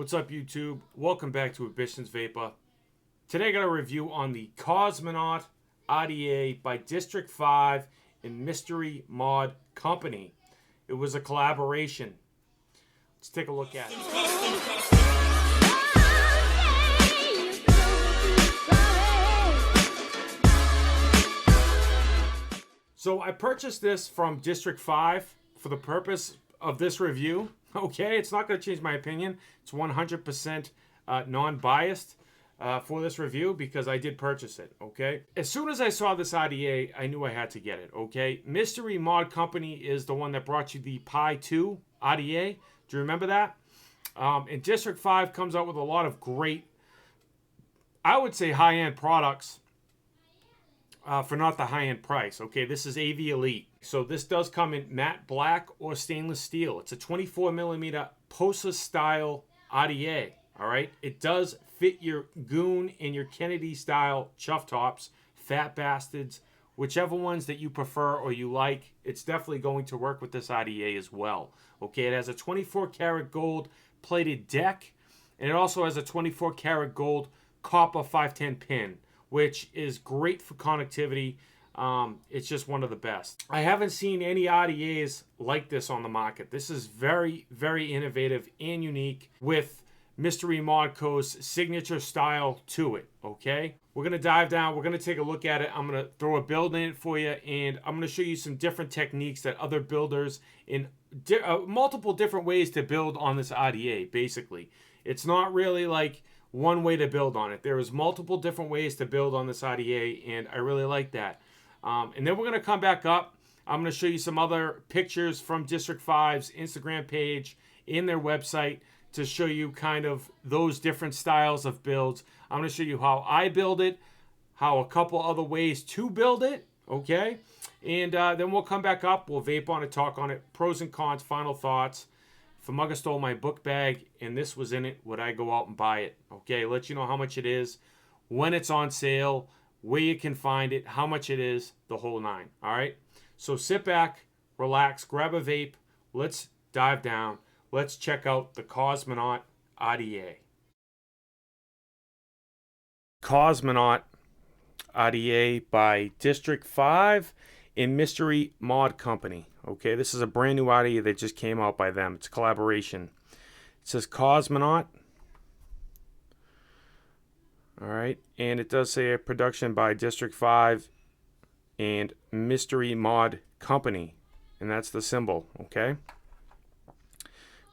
What's up, YouTube? Welcome back to AmbitionZ VapeR. Today I got a review on the Cosmonaut RDA by District 5 and Mystery Mod Company. It was a collaboration. Let's take a look at it. So I purchased this from District 5 for the purpose of this review. Okay, it's not going to change my opinion. It's 100% non-biased for this review because I did purchase it, okay? As soon as I saw this RDA, I knew I had to get it, okay? Mystery Mod Company is the one that brought you the Pi 2 RDA. Do you remember that? And District 5 comes out with a lot of great, I would say, high-end products for not the high-end price. Okay, this is AV Elite. So this does come in matte black or stainless steel. It's a 24mm POSA style RDA. All right, it does fit your Goon and your Kennedy style chuff tops, fat bastards, whichever ones that you prefer or you like. It's definitely going to work with this RDA as well. Okay, it has a 24 karat gold plated deck, and it also has a 24 karat gold copper 510 pin, which is great for connectivity. It's just one of the best. I haven't seen any RDAs like this on the market. This is very, very innovative and unique with Mystery Mod Co's signature style to it, okay? We're going to dive down. We're going to take a look at it. I'm going to throw a build in it for you, and I'm going to show you some different techniques that other builders in multiple different ways to build on this RDA, basically. It's not really like one way to build on it. There is multiple different ways to build on this RDA, and I really like that. And then we're going to come back up. I'm going to show you some other pictures from District 5's Instagram page and their website to show you kind of those different styles of builds. I'm going to show you how I build it, how a couple other ways to build it, okay? And then we'll come back up. We'll vape on it, talk on it, pros and cons, final thoughts. If a mugger stole my book bag and this was in it, would I go out and buy it? Okay, let you know how much it is, when it's on sale, where you can find it, how much it is, the whole nine. All right? So sit back, relax, grab a vape. Let's dive down. Let's check out the Cosmonaut RDA. Cosmonaut RDA by District 5 and Mystery Mod Company. Okay, this is a brand new RDA that just came out by them. It's a collaboration. It says Cosmonaut. All right, and it does say a production by District 5 and Mystery Mod Company, and that's the symbol, okay?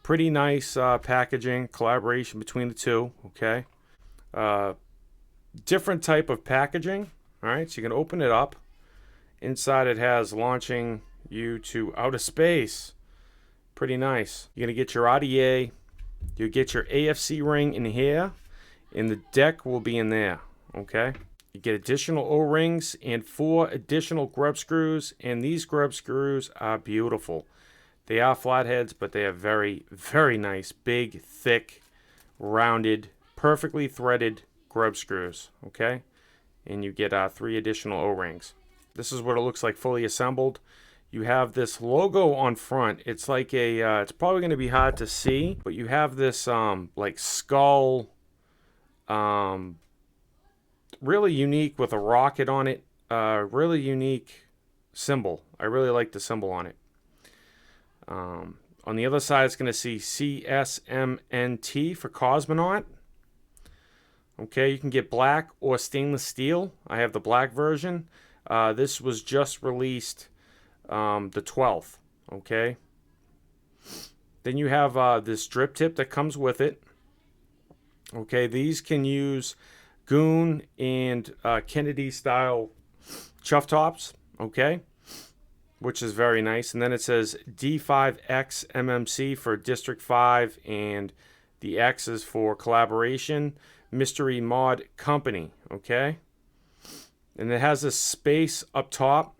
Pretty nice packaging, collaboration between the two, okay? Different type of packaging, all right? So you can open it up. Inside it has launching you to outer space. Pretty nice. You're going to get your RDA. You get your AFC ring in here. And the deck will be in there, okay? You get additional O-rings and 4 additional grub screws, and these grub screws are beautiful. They are flatheads, but they are very, very nice, big, thick, rounded, perfectly threaded grub screws, okay? And you get 3 additional O-rings. This is what it looks like fully assembled. You have this logo on front. It's like a, it's probably going to be hard to see, but you have this like skull, really unique with a rocket on it. Really unique symbol. I really like the symbol on it. On the other side, it's going to see CSMNT for Cosmonaut. Okay, you can get black or stainless steel. I have the black version. This was just released the 12th. Okay. Then you have this drip tip that comes with it. Okay, these can use Goon and Kennedy style chuff tops, okay, which is very nice. And then it says D5X MMC for District 5, and the X is for collaboration, Mystery Mod Company, okay. And it has this space up top.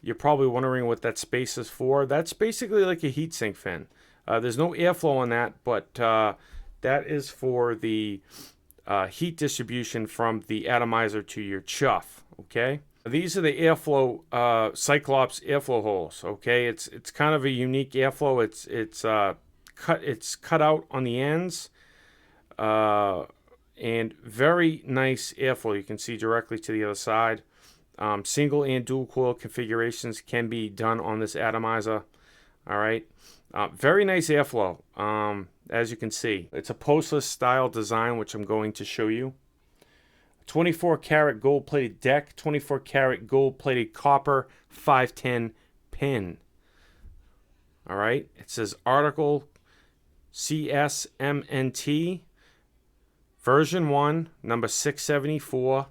You're probably wondering what that space is for. That's basically like a heatsink fin. There's no airflow on that, but that is for the heat distribution from the atomizer to your chuff, okay? These are the airflow, Cyclops airflow holes, okay? It's kind of a unique airflow. It's cut out on the ends. And very nice airflow. You can see directly to the other side. Single and dual coil configurations can be done on this atomizer. All right. Very nice airflow. As you can see, it's a postless style design, which I'm going to show you. 24 karat gold plated deck, 24 karat gold plated copper 510 pin. All right. It says article CSMNT version 1, number 674.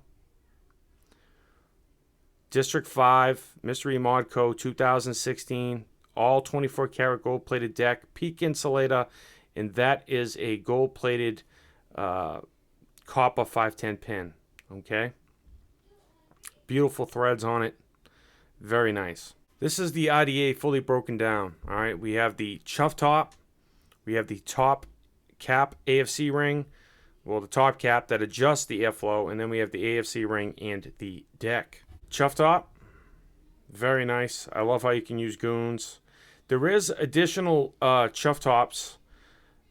District 5, Mystery Mod Code 2016, all 24 karat gold plated deck, peak insulator, and that is a gold plated copper 510 pin. Okay, beautiful threads on it, very nice. This is the RDA fully broken down. All right, we have the chuff top, we have the top cap AFC ring, well, the top cap that adjusts the airflow, and then we have the AFC ring and the deck. Chuff top, very nice. I love how you can use goons. There is additional chuff tops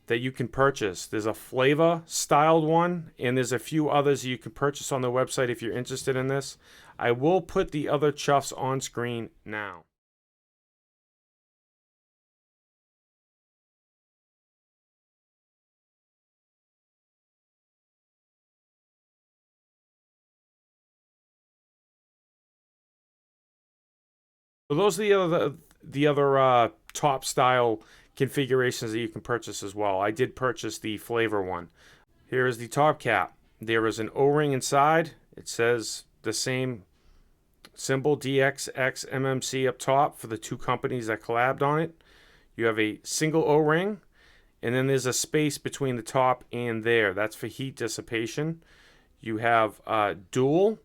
that you can purchase. There's a flavor styled one, and there's a few others you can purchase on the website if you're interested in this. I will put the other chuffs on screen now. So those are the other top style configurations that you can purchase as well. I did purchase the flavor one. Here is the top cap. There is an O-ring inside. It says the same symbol, DXXMMC, up top for the two companies that collabed on it. You have a single O-ring, and then there's a space between the top and there. That's for heat dissipation. You have dual,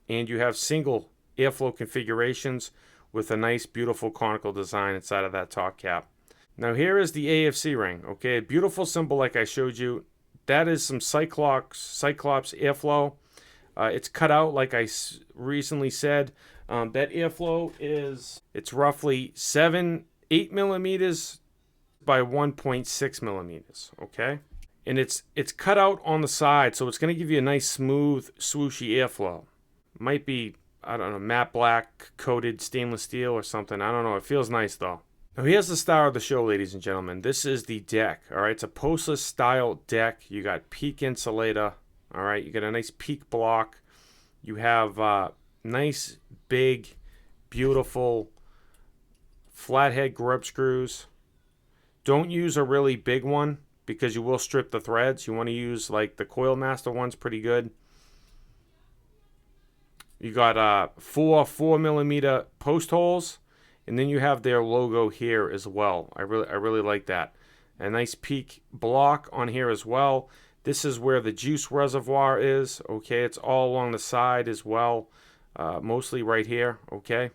and you have single airflow configurations with a nice, beautiful conical design inside of that top cap. Now here is the AFC ring. Okay, a beautiful symbol like I showed you. That is some Cyclops airflow. It's cut out like I recently said. That airflow it's roughly 8 millimeters by 1.6 millimeters. Okay, and it's cut out on the side, so it's going to give you a nice smooth, swooshy airflow. Might be, I don't know, matte black coated stainless steel or something. I don't know. It feels nice though. Now here's the star of the show, ladies and gentlemen. This is the deck. All right, it's a postless style deck. You got peak insulator. All right, you got a nice peak block. You have nice, big, beautiful flathead grub screws. Don't use a really big one because you will strip the threads. You want to use like the Coil Master one's pretty good. You got 4 millimeter post holes, and then you have their logo here as well. I really like that. A nice peak block on here as well. This is where the juice reservoir is. Okay, it's all along the side as well, mostly right here. Okay,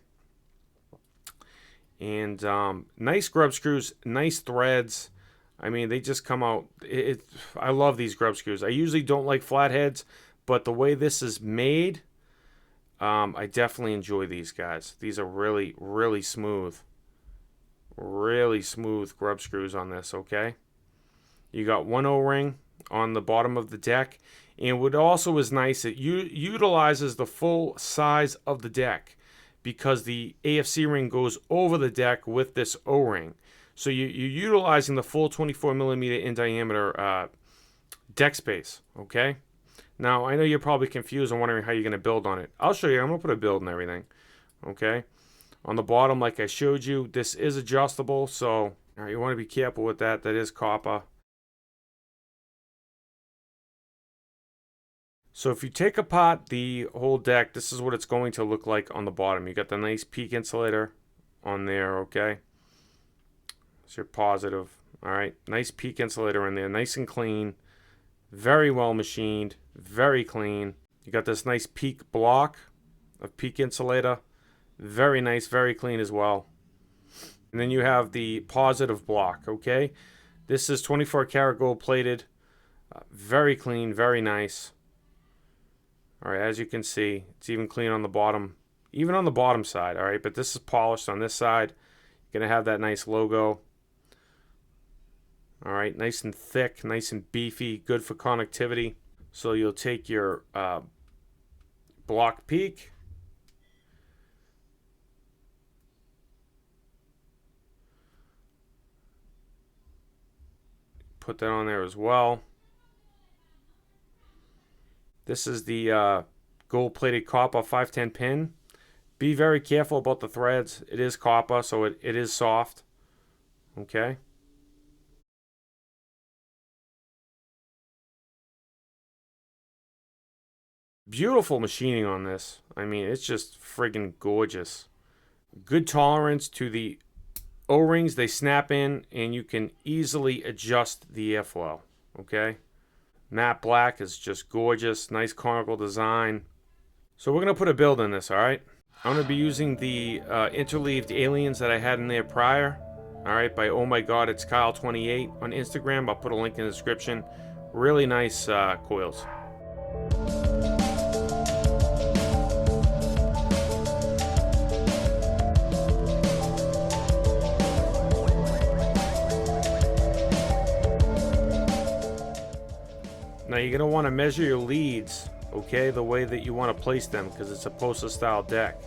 and nice grub screws, nice threads. I mean, they just come out. I love these grub screws. I usually don't like flatheads, but the way this is made, I definitely enjoy these guys. These are really, really smooth. Really smooth grub screws on this, okay? You got one O-ring on the bottom of the deck. And what also is nice, it utilizes the full size of the deck because the AFC ring goes over the deck with this O-ring. So you're utilizing the full 24 millimeter in diameter deck space, okay? Now, I know you're probably confused and wondering how you're going to build on it. I'll show you. I'm going to put a build and everything. Okay? On the bottom, like I showed you, this is adjustable. So, you want to be careful with that. That is copper. So, if you take apart the whole deck, this is what it's going to look like on the bottom. You got the nice peak insulator on there, okay? So, you're positive. All right? Nice peak insulator in there. Nice and clean. Very well machined, very clean. You got this nice peak block of peak insulator. Very nice, very clean as well. And then you have the positive block, okay? This is 24 karat gold plated. Very clean, very nice. All right, as you can see, it's even clean on the bottom, even on the bottom side, all right? But this is polished on this side. You're going to have that nice logo. All right, nice and thick, nice and beefy, good for connectivity. So you'll take your block peak, put that on there as well. This is the gold-plated copper 510 pin. Be very careful about the threads. It is copper, so it is soft. Okay. Beautiful machining on this. I mean, it's just friggin' gorgeous. Good tolerance to the O-rings. They snap in, and you can easily adjust the airflow. Okay. Matte black is just gorgeous. Nice conical design. So we're going to put a build in this, all right? I'm going to be using the interleaved aliens that I had in there prior. All right, by Oh My God, it's Kyle28 on Instagram. I'll put a link in the description. Really nice coils. Now you're going to want to measure your leads, okay, the way that you want to place them, because it's a poster style deck.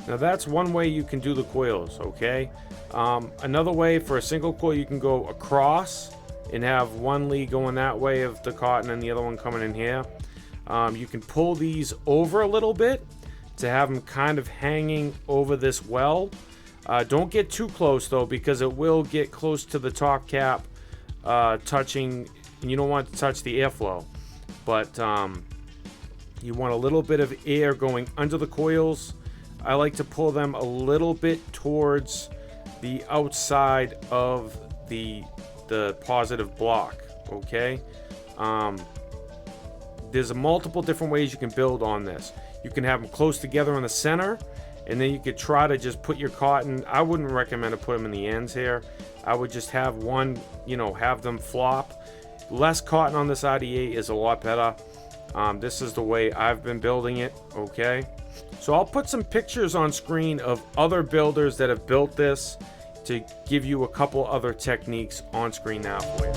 Now that's one way you can do the coils, okay? Another way for a single coil, you can go across and have one lead going that way of the cotton and the other one coming in here. You can pull these over a little bit to have them kind of hanging over this well. Don't get too close though, because it will get close to the top cap touching, and you don't want to touch the airflow. But you want a little bit of air going under the coils. I like to pull them a little bit towards the outside of the positive block, okay? There's multiple different ways you can build on this. You can have them close together in the center, and then you could try to just put your cotton. I wouldn't recommend to put them in the ends here. I would just have one, you know, have them flop. Less cotton on this RDA is a lot better. This is the way I've been building it, okay? So I'll put some pictures on screen of other builders that have built this to give you a couple other techniques on screen now for you.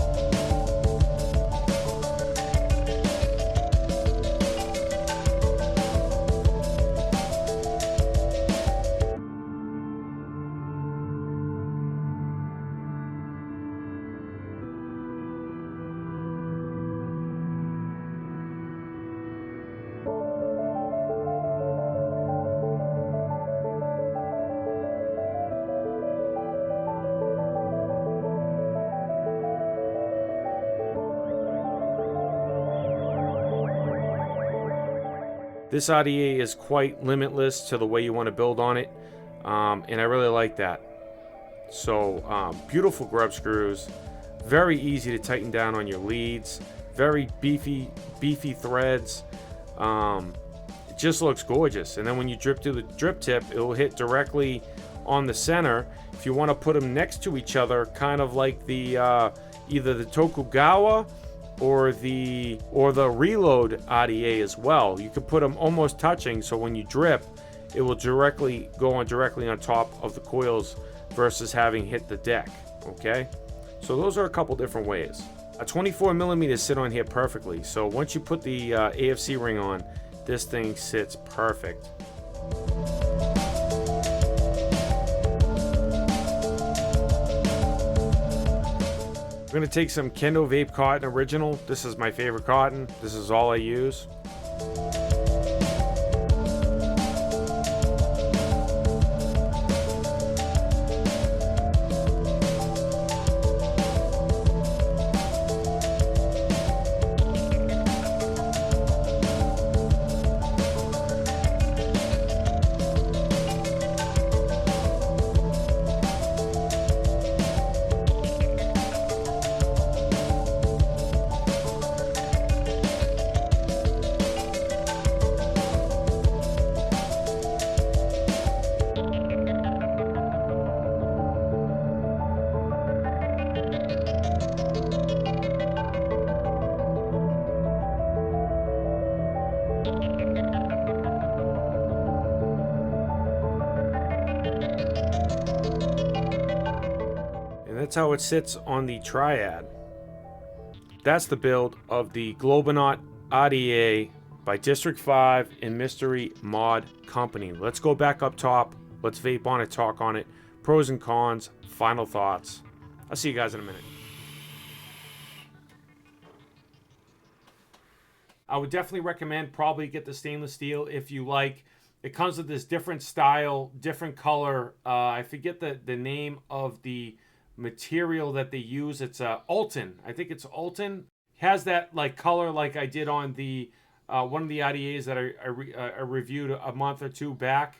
This RDA is quite limitless to the way you want to build on it, and I really like that. So beautiful grub screws, very easy to tighten down on your leads, very beefy threads. It just looks gorgeous. And then when you drip through the drip tip, it will hit directly on the center. If you want to put them next to each other, kind of like the either the Tokugawa or the Reload RDA as well. You could put them almost touching, so when you drip, it will directly on top of the coils versus having hit the deck. Okay, so those are a couple different ways. A 24mm sit on here perfectly. So once you put the AFC ring on, this thing sits perfect. I'm going to take some Kendo Vape Cotton Original. This is my favorite cotton. This is all I use. that's how it sits on the triad. That's the build of the Cosmonaut RDA by District 5 and Mystery Mod Company. Let's go back up top. Let's vape on it, talk on it. Pros and cons, final thoughts. I'll see you guys in a minute. I would definitely recommend probably get the stainless steel if you like. It comes with this different style, different color. I forget the name of the material that they use. It's Alton. I think it's Alton. Has that like color like I did on the one of the RDAs that I reviewed a month or two back.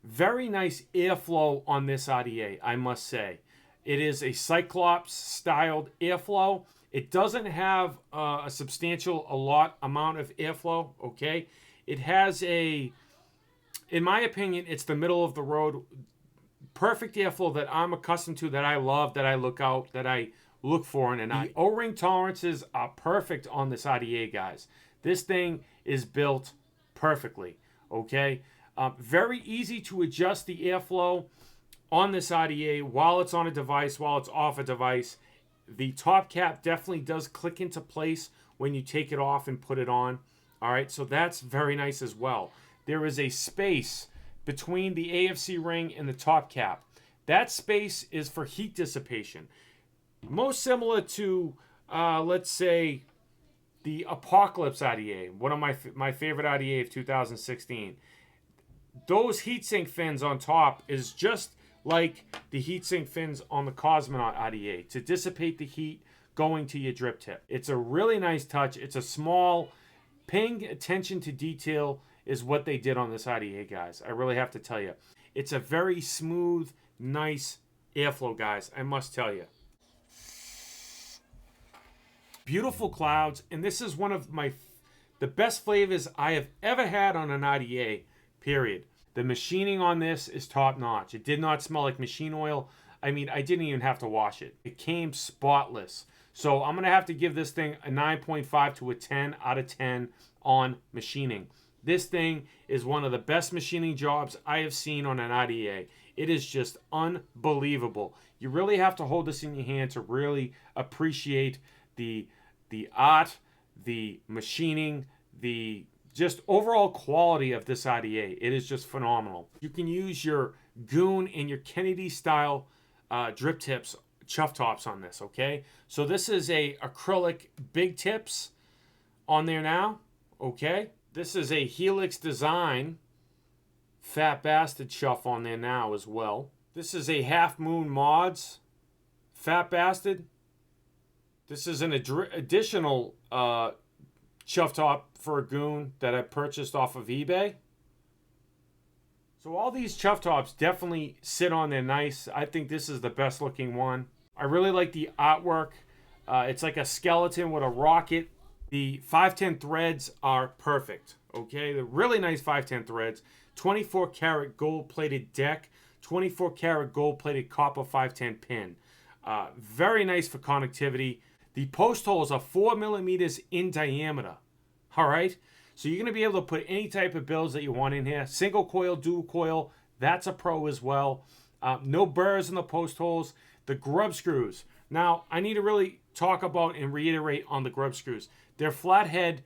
Very nice airflow on this RDA, I must say. It is a Cyclops styled airflow. It doesn't have a substantial amount of airflow, okay? It has a, in my opinion, it's the middle of the road, perfect airflow that I'm accustomed to, that I love, that I look for in an RDA. The O-ring tolerances are perfect on this RDA, guys. This thing is built perfectly, okay? Very easy to adjust the airflow on this RDA while it's on a device, while it's off a device. The top cap definitely does click into place when you take it off and put it on. All right, so that's very nice as well. There is a space between the AFC ring and the top cap. That space is for heat dissipation. Most similar to, let's say, the Apocalypse RDA, one of my favorite RDA of 2016. Those heatsink fins on top is just like the heatsink fins on the Cosmonaut RDA to dissipate the heat going to your drip tip. It's a really nice touch. It's a small, paying attention to detail is what they did on this RDA, guys. I really have to tell you. It's a very smooth, nice airflow, guys. I must tell you. Beautiful clouds, and this is one of the best flavors I have ever had on an RDA, period. The machining on this is top notch. It did not smell like machine oil. I mean, I didn't even have to wash it. It came spotless. So I'm going to have to give this thing a 9.5 to a 10 out of 10 on machining. This thing is one of the best machining jobs I have seen on an RDA. It is just unbelievable. You really have to hold this in your hand to really appreciate the art, the machining, the just overall quality of this RDA. It is just phenomenal. You can use your Goon and your Kennedy style drip tips, chuff tops on this, okay? So this is a acrylic big tips on there now, okay? This is a Helix design Fat Bastard chuff on there now as well. This is a Half Moon Mods Fat Bastard. This is an additional chuff top for a Goon that I purchased off of eBay. So all these chuff tops definitely sit on there nice. I think this is the best looking one. I really like the artwork. It's like a skeleton with a rocket. The 510 threads are perfect. Okay, they're really nice 510 threads. 24 karat gold plated deck. 24 karat gold plated copper 510 pin. Very nice for connectivity. The post holes are 4 millimeters in diameter. All right. So you're going to be able to put any type of builds that you want in here. Single coil, dual coil. That's a pro as well. No burrs in the post holes. The Grub Screws. Now, I need to really talk about and reiterate on the Grub Screws. They're flathead,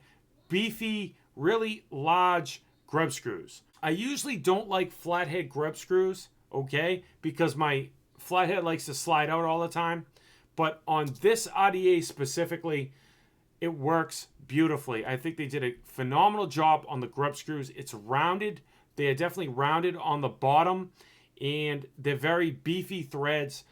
beefy, really large Grub Screws. I usually don't like flathead Grub Screws, okay, because my flathead likes to slide out all the time. But on this RDA specifically, it works beautifully. I think they did a phenomenal job on the Grub Screws. It's rounded. They are definitely rounded on the bottom, and they're very beefy threads.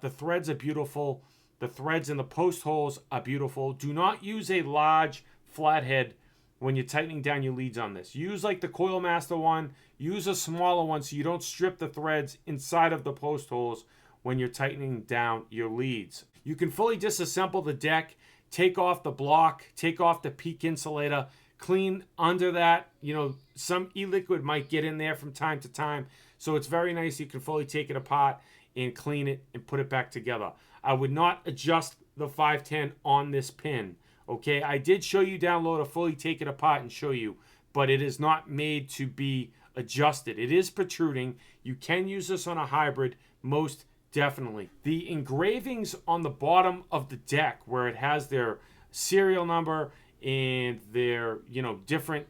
The threads are beautiful. The threads in the post holes are beautiful. Do not use a large flathead when you're tightening down your leads on this. Use like the Coil Master one. Use a smaller one so you don't strip the threads inside of the post holes when you're tightening down your leads. You can fully disassemble the deck, take off the block, take off the peak insulator, clean under that. You know, some e-liquid might get in there from time to time. So it's very nice. You can fully take it apart and clean it and put it back together. I would not adjust the 510 on this pin. Okay, I did show you down low to fully take it apart and show you, but it is not made to be adjusted. It is protruding. You can use this on a hybrid. Most Definitely. The engravings on the bottom of the deck where it has their serial number and their,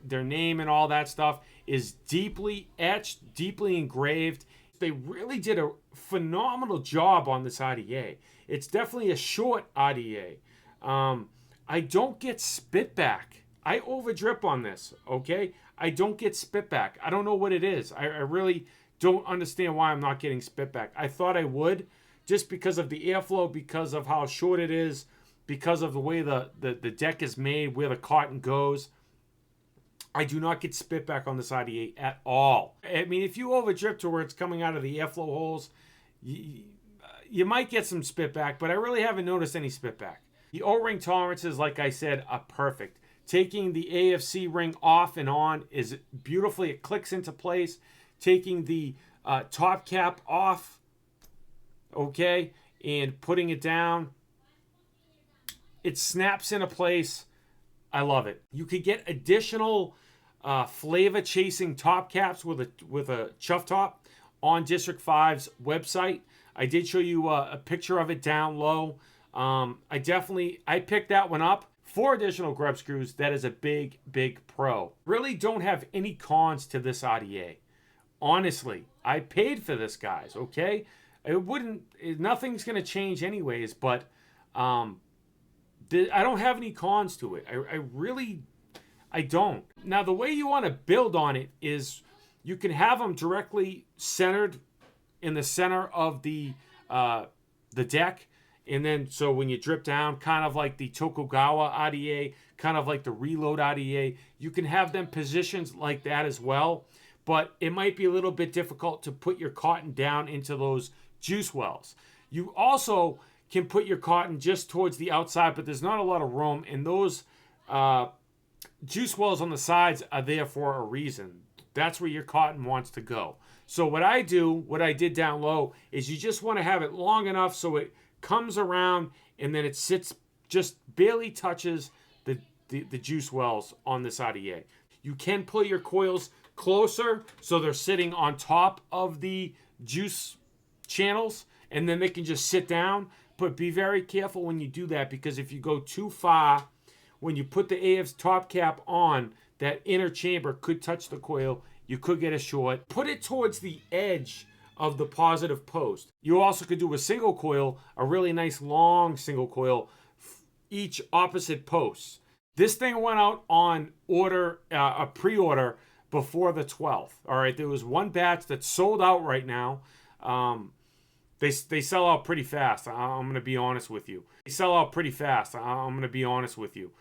their name and all that stuff is deeply etched, deeply engraved. They really did a phenomenal job on this RDA. It's definitely a short RDA. I don't get spit back. I overdrip on this, okay? I don't get spit back. I don't know what it is. I really don't understand why I'm not getting spit back. I thought I would, just because of the airflow, because of how short it is, because of the way the deck is made, where the cotton goes. I do not get spit back on this RDA at all. I mean, if you overdrip to where it's coming out of the airflow holes, you might get some spit back, but I really haven't noticed any spit back. The O-ring tolerances, like I said, are perfect. Taking the AFC ring off and on is beautifully, it clicks into place. Taking the top cap off, okay, and putting it down, it snaps into place. I love it. You could get additional flavor chasing top caps with a chuff top on District 5's website. I did show you a picture of it down low. I picked that one up. 4 additional Grub Screws. That is a big, big pro. Really don't have any cons to this RDA. Honestly, I paid for this, guys, okay? Nothing's going to change anyways, but I don't have any cons to it. I don't. Now, the way you want to build on it is you can have them directly centered in the center of the deck. And then, so when you drip down, kind of like the Tokugawa RDA, kind of like the Reload RDA, you can have them positioned like that as well. But it might be a little bit difficult to put your cotton down into those juice wells. You also can put your cotton just towards the outside, but there's not a lot of room. And those juice wells on the sides are there for a reason. That's where your cotton wants to go. So what I did down low, is you just want to have it long enough so it comes around and then it sits, just barely touches the juice wells on this RDA. You can pull your coils closer so they're sitting on top of the juice channels, and then they can just sit down. But be very careful when you do that, because if you go too far, when you put the AF's top cap on, that inner chamber could touch the coil. You could get a short. Put it towards the edge of the positive post. You also could do a single coil, a really nice long single coil, each opposite posts. This thing went out on order, a pre-order before the 12th. All right, there was one batch that's sold out right now. They sell out pretty fast. I'm going to be honest with you. They sell out pretty fast. I'm going to be honest with you.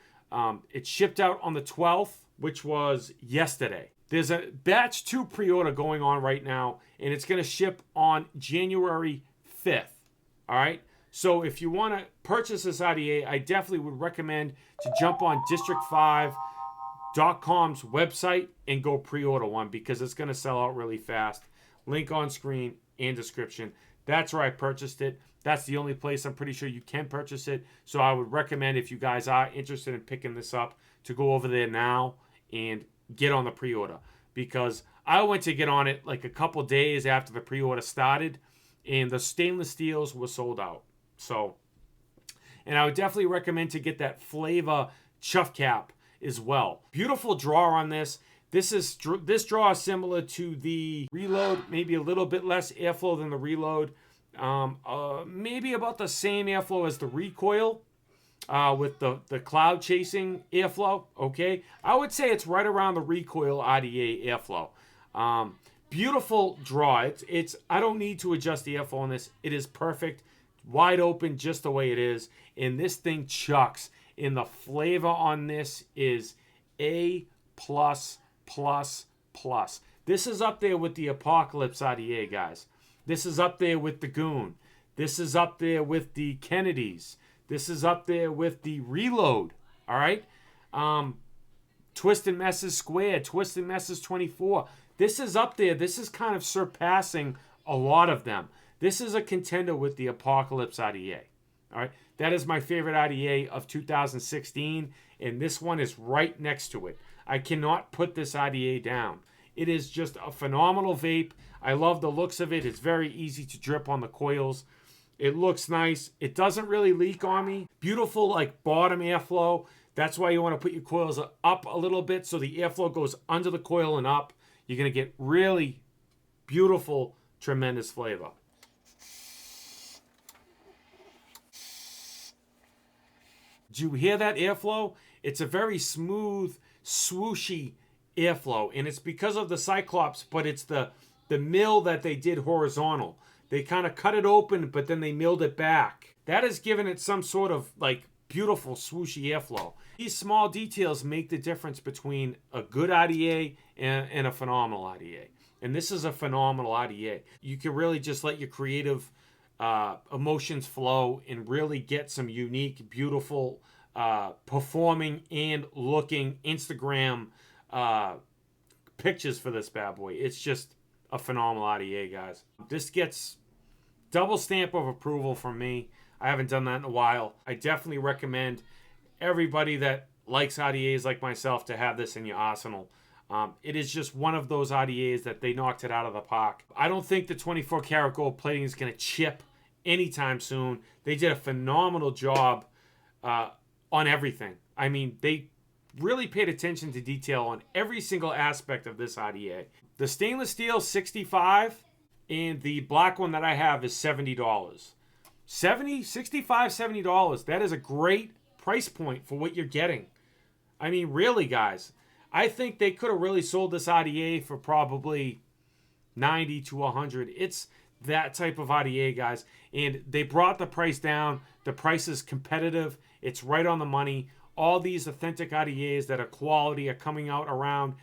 It shipped out on the 12th, which was yesterday. There's a batch 2 pre-order going on right now, and it's going to ship on January 5th. All right? So if you want to purchase this RDA, I definitely would recommend to jump on District5.com's website and go pre-order one, because it's going to sell out really fast. Link on screen and description. That's where I purchased it. That's the only place I'm pretty sure you can purchase it. So I would recommend, if you guys are interested in picking this up, to go over there now and get on the pre-order, because I went to get on it like a couple days after the pre-order started, and the stainless steels were sold out. So, and I would definitely recommend to get that flavor chuff cap as well. Beautiful draw on this. This draw is similar to the Reload, maybe a little bit less airflow than the Reload. Maybe about the same airflow as the Recoil. With the cloud chasing airflow, okay? I would say it's right around the Recoil RDA airflow. Beautiful draw. It's I don't need to adjust the airflow on this. It is perfect, wide open, just the way it is. And this thing chucks. And the flavor on this is A+++. This is up there with the Apocalypse RDA, guys. This is up there with the Goon. This is up there with the Kennedys. This is up there with the Reload, all right? Twist and Messes Squared, Twist and Messes 24. This is up there. This is kind of surpassing a lot of them. This is a contender with the Apocalypse RDA, all right? That is my favorite RDA of 2016, and this one is right next to it. I cannot put this RDA down. It is just a phenomenal vape. I love the looks of it. It's very easy to drip on the coils. It looks nice. It doesn't really leak on me. Beautiful like bottom airflow. That's why you want to put your coils up a little bit so the airflow goes under the coil and up. You're going to get really beautiful, tremendous flavor. Did you hear that airflow? It's a very smooth, swooshy airflow, and it's because of the Cyclops, but it's the mill that they did horizontal. They kind of cut it open, but then they milled it back. That has given it some sort of like beautiful swooshy airflow. These small details make the difference between a good RDA and a phenomenal RDA. And this is a phenomenal RDA. You can really just let your creative emotions flow and really get some unique, beautiful, performing and looking Instagram pictures for this bad boy. It's just a phenomenal RDA, guys. This gets double stamp of approval from me. I haven't done that in a while. I definitely recommend everybody that likes RDAs like myself to have this in your arsenal. It is just one of those RDAs that they knocked it out of the park. I don't think the 24 karat gold plating is going to chip anytime soon. They did a phenomenal job on everything. I mean, they really paid attention to detail on every single aspect of this RDA. The stainless steel, $65, and the black one that I have is $70. $65, $70. That is a great price point for what you're getting. I mean, really, guys. I think they could have really sold this RDA for probably $90 to $100. It's that type of RDA, guys. And they brought the price down. The price is competitive. It's right on the money. All these authentic RDAs that are quality are coming out around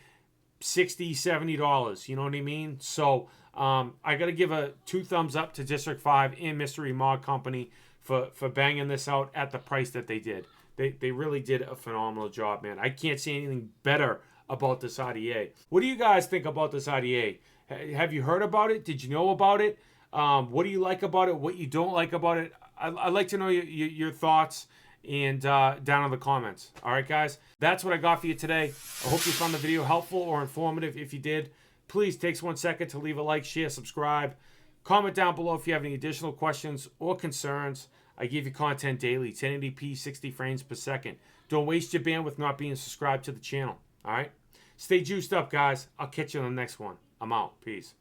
$60, $70. You know what I mean? So I got to give a 2 thumbs up to District 5 and Mystery Mod Company for banging this out at the price that they did. They really did a phenomenal job, man. I can't say anything better about this RDA. What do you guys think about this RDA? Have you heard about it? Did you know about it? What do you like about it? What you don't like about it? I'd like to know your thoughts and down in the comments. All right, guys? That's what I got for you today. I hope you found the video helpful or informative. If you did, please take 1 second to leave a like, share, subscribe. Comment down below if you have any additional questions or concerns. I give you content daily, 1080p, 60 frames per second. Don't waste your bandwidth not being subscribed to the channel. All right? Stay juiced up, guys. I'll catch you on the next one. I'm out. Peace.